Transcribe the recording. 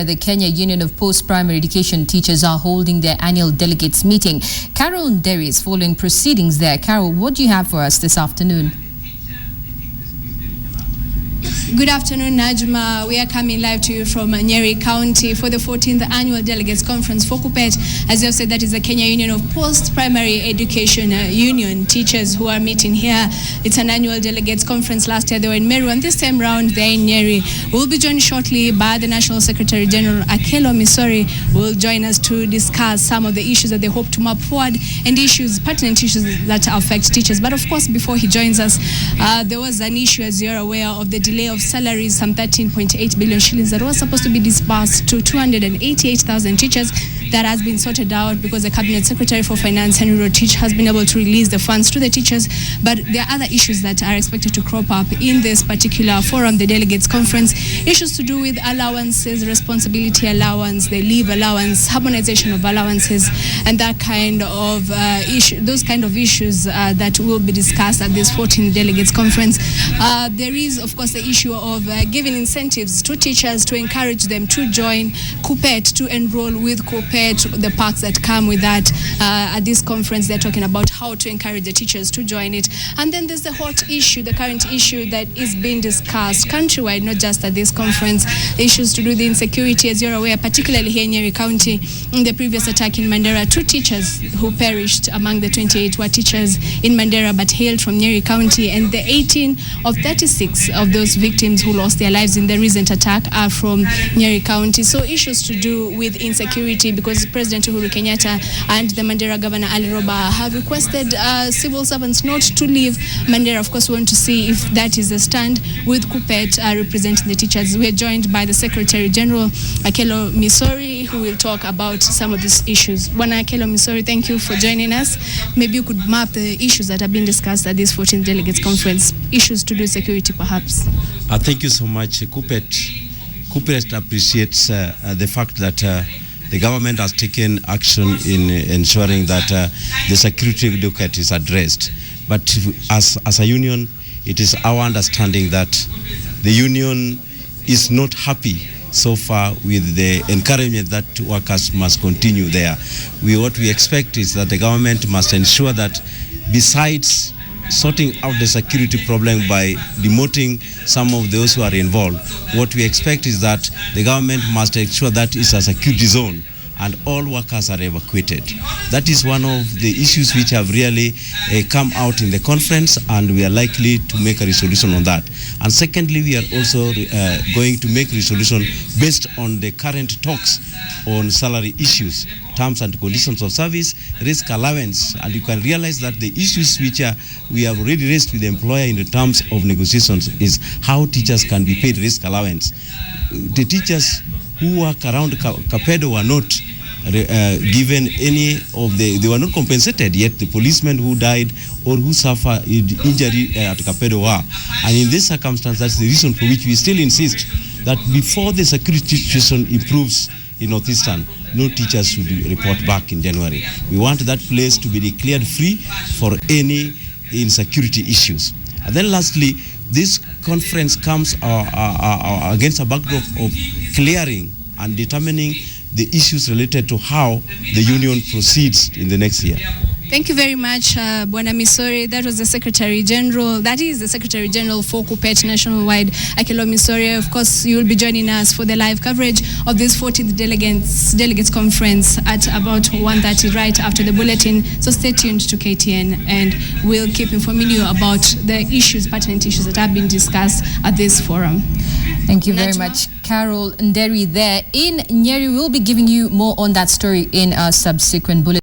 The Kenya Union of Post-Primary Education Teachers are holding their annual delegates meeting. Carol Nyeri is following proceedings there. Carol, what do you have for us this afternoon? Good afternoon, Najma. We are coming live to you from Nyeri County for the 14th Annual Delegates Conference for KUPPET. As you have said, that is the Kenya Union of Post-Primary Education Union teachers who are meeting here. It's an annual delegates conference. Last year they were in Meru, and this time round they're in Nyeri. We'll be joined shortly by the National Secretary General Akelo Misori, who will join us to discuss some of the issues that they hope to map forward and pertinent issues that affect teachers. But of course, before he joins us, there was an issue, as you're aware, of the delay of salaries, some 13.8 billion shillings that was supposed to be disbursed to 288,000 teachers. That has been sorted out because the Cabinet Secretary for Finance, Henry Rotich, has been able to release the funds to the teachers. But there are other issues that are expected to crop up in this particular forum, the Delegates Conference. Issues to do with allowances, responsibility allowance, the leave allowance, harmonization of allowances, and that kind of those kind of issues that will be discussed at this 14th Delegates Conference. There is, of course, the issue of giving incentives to teachers to encourage them to join KUPPET, to enroll with KUPPET, the perks that come with that. At this conference, they're talking about how to encourage the teachers to join it. And then there's the hot issue, the current issue that is being discussed countrywide, not just at this conference, issues to do with the insecurity, as you're aware, particularly here in Nyeri County. In the previous attack in Mandera, 2 teachers who perished among the 28 were teachers in Mandera but hailed from Nyeri County, and the 18 of 36 of those victims who lost their lives in the recent attack are from Nyeri County. So issues to do with insecurity, because President Uhuru Kenyatta and the Mandera Governor Ali Roba have requested civil servants not to leave Mandera. Of course, we want to see if that is a stand with KUPPET representing the teachers. We are joined by the Secretary General Akelo Misori, who will talk about some of these issues. Bwana Akelo Misori, thank you for joining us. Maybe you could map the issues that have been discussed at this 14th Delegates Conference, issues to do with security perhaps. Thank you so much. KUPPET appreciates the fact that the government has taken action in ensuring that the security docket is addressed. But as a union, it is our understanding that the union is not happy so far with the encouragement that workers must continue there. What we expect is that the government must ensure that besides sorting out the security problem by demoting some of those who are involved, what we expect is that the government must ensure that it's a security zone and all workers are evacuated. That is one of the issues which have really come out in the conference, and we are likely to make a resolution on that. And secondly, we are also going to make resolution based on the current talks on salary issues, terms and conditions of service, risk allowance, and you can realize that the issues which we have already raised with the employer in the terms of negotiations is how teachers can be paid risk allowance. The teachers who work around KUPPET were not given any of they were not compensated, yet the policemen who died or who suffered injury at KUPPET were. And in this circumstance, that's the reason for which we still insist that before the security situation improves in Northeastern, no teachers should report back in January. We want that place to be declared free for any insecurity issues. And then lastly, this conference comes against a backdrop of clearing and determining the issues related to how the union proceeds in the next year. Thank you very much, Bwana Misori. That was the Secretary General. That is the Secretary General for KUPPET nationwide, Akelo Misori. Of course, you will be joining us for the live coverage of this 14th Delegates Conference at about 1:30 right after the bulletin. So stay tuned to KTN, and we'll keep informing you about the pertinent issues that have been discussed at this forum. Thank you very much, Carol Nyeri there in Nyeri. We'll be giving you more on that story in a subsequent bulletin.